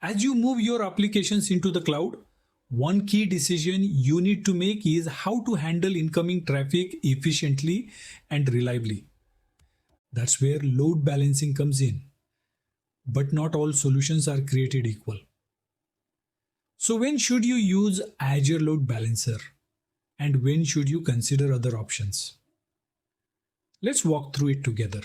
As you move your applications into the cloud, one key decision you need to make is how to handle incoming traffic efficiently and reliably. That's where load balancing comes in. But not all solutions are created equal. So when should you use Azure Load Balancer? And when should you consider other options? Let's walk through it together.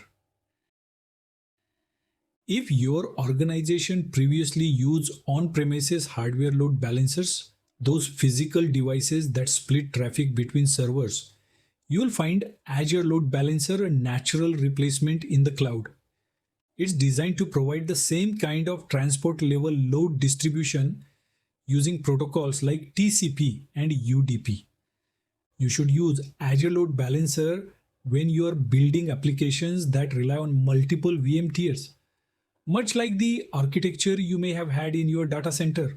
If your organization previously used on-premises hardware load balancers, those physical devices that split traffic between servers, you'll find Azure Load Balancer a natural replacement in the cloud. It's designed to provide the same kind of transport level load distribution using protocols like TCP and UDP. You should use Azure Load Balancer when you are building applications that rely on multiple VM tiers, much like the architecture you may have had in your data center.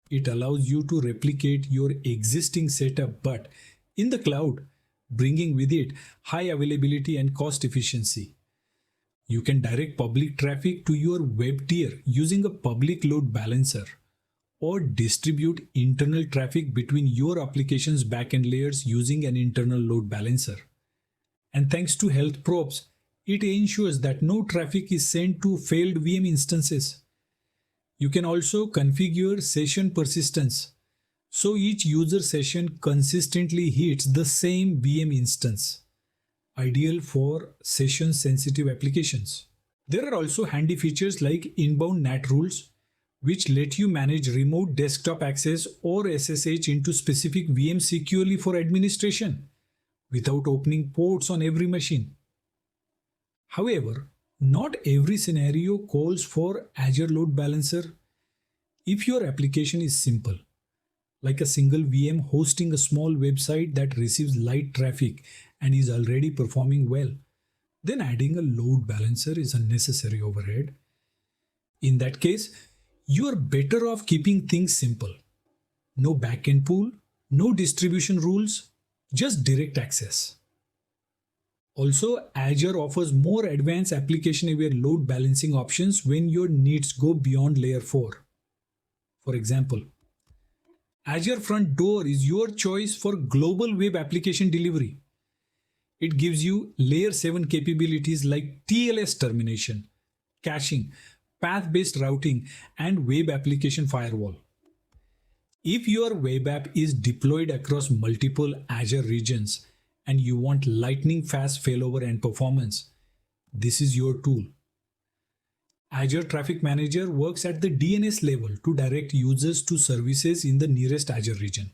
It allows you to replicate your existing setup, but in the cloud, bringing with it high availability and cost efficiency. You can direct public traffic to your web tier using a public load balancer, or distribute internal traffic between your application's backend layers using an internal load balancer. And thanks to health probes, it ensures that no traffic is sent to failed VM instances. You can also configure session persistence, so each user session consistently hits the same VM instance, ideal for session-sensitive applications. There are also handy features like inbound NAT rules, which let you manage remote desktop access or SSH into specific VMs securely for administration, without opening ports on every machine. However, not every scenario calls for Azure Load Balancer. If your application is simple, like a single VM hosting a small website that receives light traffic and is already performing well, then adding a load balancer is a necessary overhead. In that case, you are better off keeping things simple. No backend pool, no distribution rules, just direct access. Also, Azure offers more advanced application-aware load balancing options when your needs go beyond layer 4. For example, Azure Front Door is your choice for global web application delivery. It gives you layer 7 capabilities like TLS termination, caching, path-based routing, and web application firewall. If your web app is deployed across multiple Azure regions and you want lightning-fast failover and performance, this is your tool. Azure Traffic Manager works at the DNS level to direct users to services in the nearest Azure region.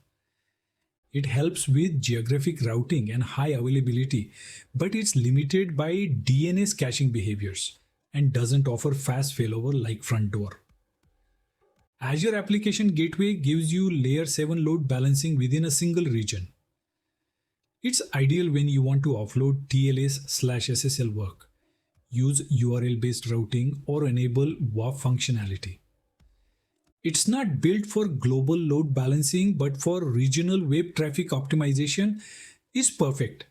It helps with geographic routing and high availability, but it's limited by DNS caching behaviors and doesn't offer fast failover like Front Door. Azure Application Gateway gives you layer 7 load balancing within a single region. It's ideal when you want to offload TLS/SSL work, use URL-based routing, or enable WAF functionality. It's not built for global load balancing, but for regional web traffic optimization is perfect.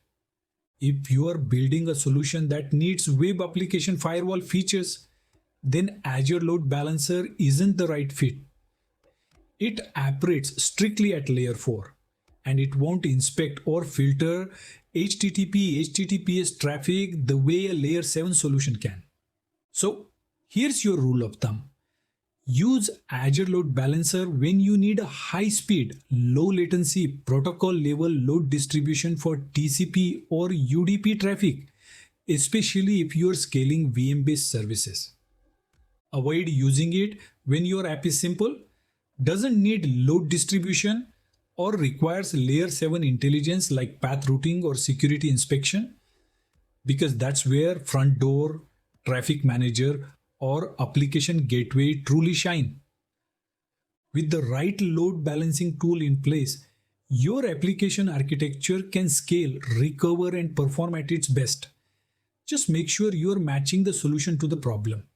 If you are building a solution that needs web application firewall features, then Azure Load Balancer isn't the right fit. It operates strictly at layer 4, and it won't inspect or filter HTTP/HTTPS traffic the way a layer 7 solution can. So here's your rule of thumb. Use Azure Load Balancer when you need a high-speed, low-latency protocol-level load distribution for TCP or UDP traffic, especially if you are scaling VM-based services. Avoid using it when your app is simple, doesn't need load distribution, or requires layer 7 intelligence like path routing or security inspection, because that's where Front Door, Traffic Manager, or Application Gateway truly shine. With the right load balancing tool in place, your application architecture can scale, recover, and perform at its best. Just make sure you're matching the solution to the problem.